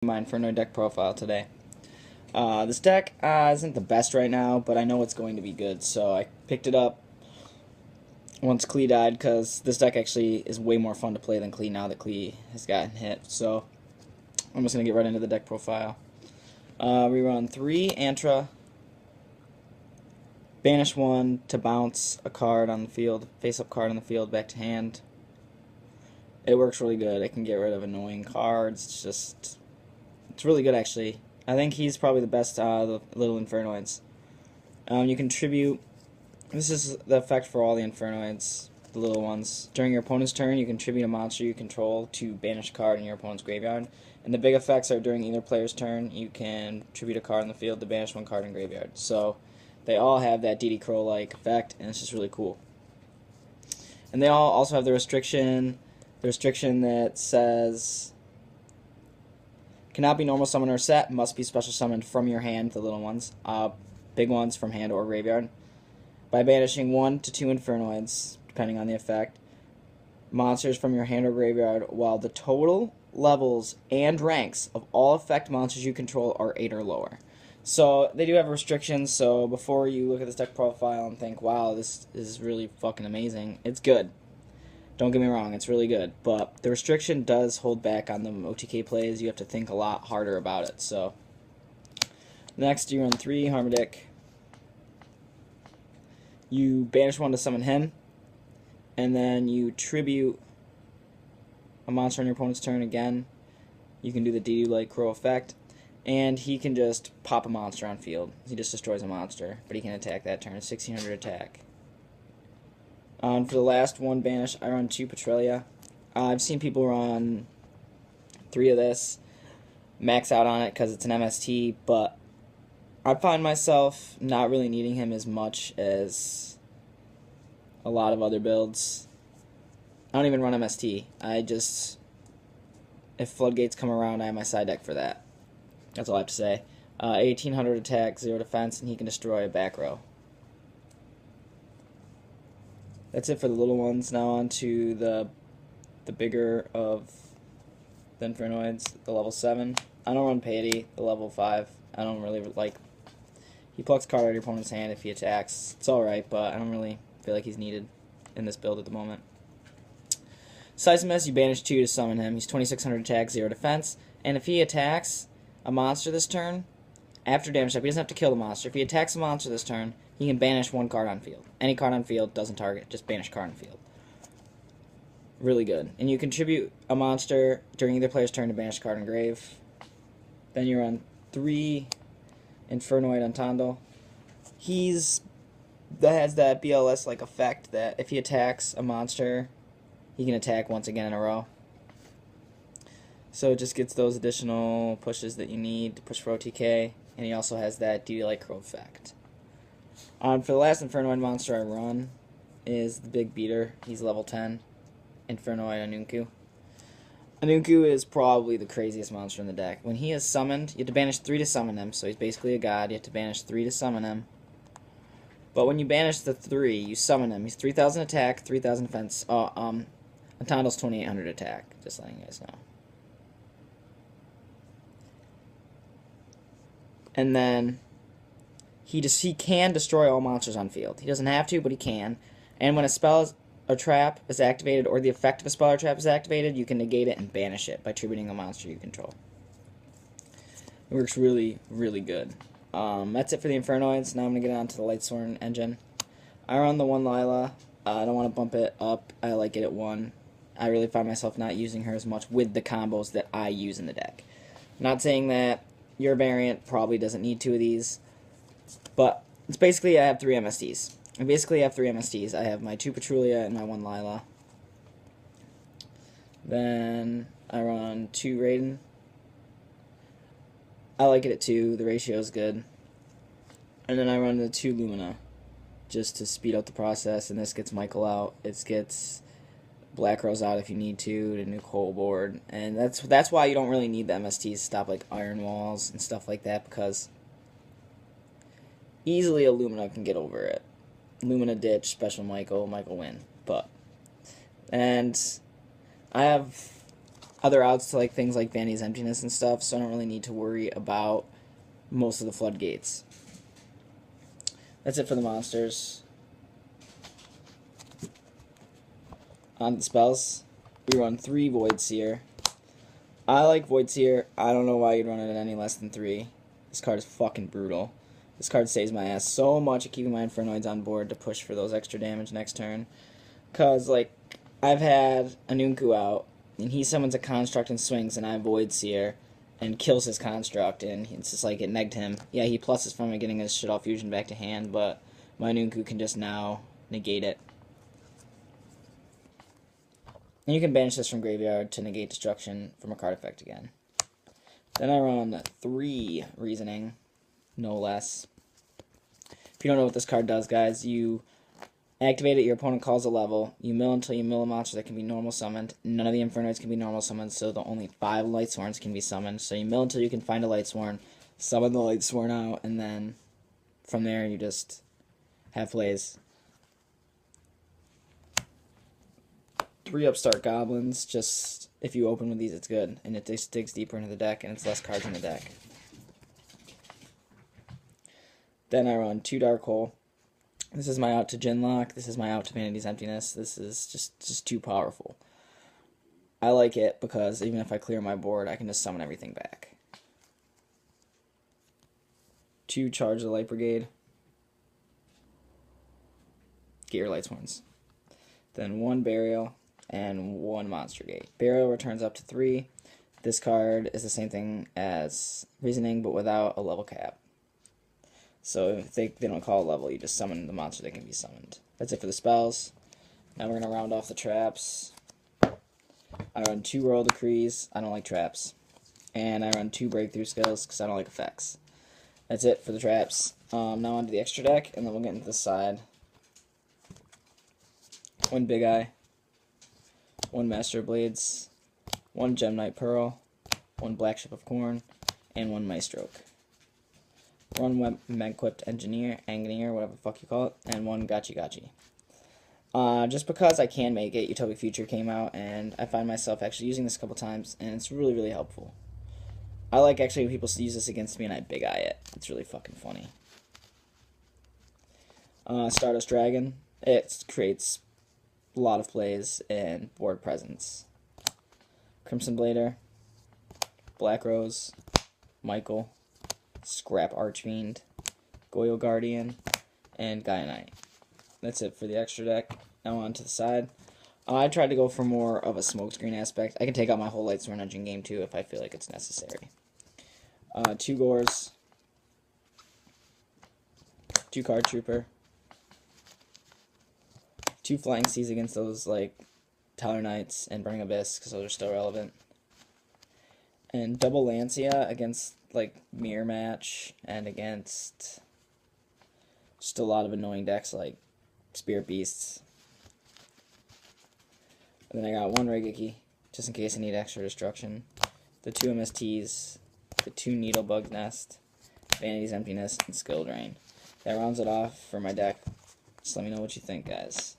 My Infernoid deck profile today. This deck isn't the best right now, but I know it's going to be good, so I picked it up once Klee died, because this deck actually is way more fun to play than Klee now that Klee has gotten hit. So I'm just going to get right into the deck profile. We run 3 Antra, banish 1 to bounce a card on the field, face-up card on the field, back to hand. It works really good. It can get rid of annoying cards. It's really good, actually. I think he's probably the best the little Infernoids. You contribute. This is the effect for all the Infernoids, the little ones. During your opponent's turn, you contribute a monster you control to banish a card in your opponent's graveyard. And the big effects are during either player's turn, you can contribute a card in the field to banish 1 card in graveyard. So they all have that DD Crow-like effect, and it's just really cool. And they all also have the restriction that says cannot be normal summon or set, must be special summoned from your hand, the little ones, big ones from hand or graveyard, by banishing 1 to 2 Infernoids, depending on the effect, monsters from your hand or graveyard, while the total levels and ranks of all effect monsters you control are 8 or lower. So they do have restrictions, so before you look at this deck profile and think, wow, this is really fucking amazing, it's good. Don't get me wrong, it's really good, but the restriction does hold back on the OTK plays. You have to think a lot harder about it. So next, you run 3 Harmadic. You banish 1 to summon him, and then you tribute a monster on your opponent's turn again. You can do the DD like Crow effect, and he can just pop a monster on field. He just destroys a monster, but he can attack that turn. 1600 attack. For the last 1 banish, I run 2 Petrelia. I've seen people run 3 of this, max out on it because it's an MST, but I find myself not really needing him as much as a lot of other builds. I don't even run MST. If floodgates come around, I have my side deck for that. That's all I have to say. 1800 attack, 0 defense, and he can destroy a back row. That's it for the little ones. Now on to the bigger of the Infernoids, the level 7. I don't run Piety, the level 5. I don't really like... He plucks card out of your opponent's hand if he attacks. It's alright, but I don't really feel like he's needed in this build at the moment. Seismic, you banish 2 to summon him. He's 2600 attack, 0 defense. And if he attacks a monster this turn, after damage step, he doesn't have to kill the monster. If he attacks a monster this turn, he can banish 1 card on field. Any card on field, doesn't target, just banish card on field. Really good. And you contribute a monster during either player's turn to banish a card in grave. Then you run 3 Infernoid Antando. That has that BLS-like effect that if he attacks a monster, he can attack once again in a row. So it just gets those additional pushes that you need to push for OTK, and he also has that DD like Crow effect. For the last Infernoid monster I run is the Big Beater. He's level 10, Infernoid Anunku. Anunku is probably the craziest monster in the deck. When he is summoned, you have to banish 3 to summon him, so he's basically a god. You have to banish 3 to summon him. But when you banish the 3, you summon him. He's 3000 attack, 3000 defense. Antando's 2800 attack, just letting you guys know. And then he can destroy all monsters on field. He doesn't have to, but he can. And when a spell or trap is activated, or the effect of a spell or trap is activated, you can negate it and banish it by tributing a monster you control. It works really, really good. That's it for the Infernoids. Now I'm going to get on to the Lightsworn engine. I run the 1 Lila. I don't want to bump it up. I like it at 1. I really find myself not using her as much with the combos that I use in the deck. Not saying that your variant probably doesn't need 2 of these, but it's basically I have 3 MSTs. I have my 2 Petrulia and my 1 Lila. Then I run 2 Raiden. I like it at 2. The ratio is good. And then I run the 2 Lumina just to speed up the process. And this gets Michael out. It gets Black Rose out if you need to nuke whole board. And that's why you don't really need the MSTs to stop like Iron Walls and stuff like that, because easily a Lumina can get over it. Lumina ditch, special Michael win. And I have other outs to like things like Vanity's Emptiness and stuff, so I don't really need to worry about most of the floodgates. That's it for the monsters. On the spells, we run 3 Void Seer. I like Void Seer. I don't know why you'd run it at any less than 3. This card is fucking brutal. This card saves my ass so much at keeping my Infernoids on board to push for those extra damage next turn. Because, like, I've had a Nunku out, and he summons a Construct and swings, and I Void Seer, and kills his Construct, and it's just like it negged him. Yeah, he pluses from it getting his Shit All Fusion back to hand, but my Nunku can just now negate it. And you can banish this from graveyard to negate destruction from a card effect again. Then I run 3 Reasoning, no less. If you don't know what this card does, guys, you activate it, your opponent calls a level, you mill until you mill a monster that can be normal summoned. None of the Infernoids can be normal summoned, so the only 5 Lightsworns can be summoned. So you mill until you can find a Lightsworn, summon the Lightsworn out, and then from there you just have plays. 3 Upstart Goblins, just if you open with these it's good, and it just digs deeper into the deck, and it's less cards in the deck. Then I run 2 Dark Hole. This is my out to Ginlock. This is my out to Vanity's Emptiness. This is just too powerful. I like it because even if I clear my board, I can just summon everything back. 2 Charge the Light Brigade. Get your Lightsworns. Then 1 Burial and 1 Monster Gate. Burial returns up to 3. This card is the same thing as Reasoning, but without a level cap. So if they don't call a level, you just summon the monster that can be summoned. That's it for the spells. Now we're going to round off the traps. I run 2 Royal Decrees. I don't like traps. And I run 2 Breakthrough Skills because I don't like effects. That's it for the traps. Now onto the extra deck, and then we'll get into this side. 1 Big Eye. 1 Master of Blades. 1 Gem Knight Pearl. 1 Black Ship of Corn. And 1 Maestroke. 1 Mag-equipped Engineer, whatever the fuck you call it, and 1 Gachi Gachi. Just because I can make it, Utopic Future came out, and I find myself actually using this a couple times, and it's really, really helpful. I like actually when people use this against me and I Big Eye it. It's really fucking funny. Stardust Dragon. It creates a lot of plays and board presence. Crimson Blader. Black Rose. Michael. Scrap Archfiend, Goyo Guardian, and Gaia Knight. That's it for the extra deck. Now on to the side. I tried to go for more of a smokescreen aspect. I can take out my whole Lightsworn engine game too if I feel like it's necessary. 2 Gores, 2 Card Trooper, 2 Flying Seas against those like Tyler Knights and Burning Abyss because those are still relevant. And double Lancia against like Mirror Match and against just a lot of annoying decks like Spirit Beasts. And then I got 1 Regeki just in case I need extra destruction. The 2 MSTs, the 2 Needlebug Nest, Vanity's Emptiness, and Skill Drain. That rounds it off for my deck. Just let me know what you think, guys.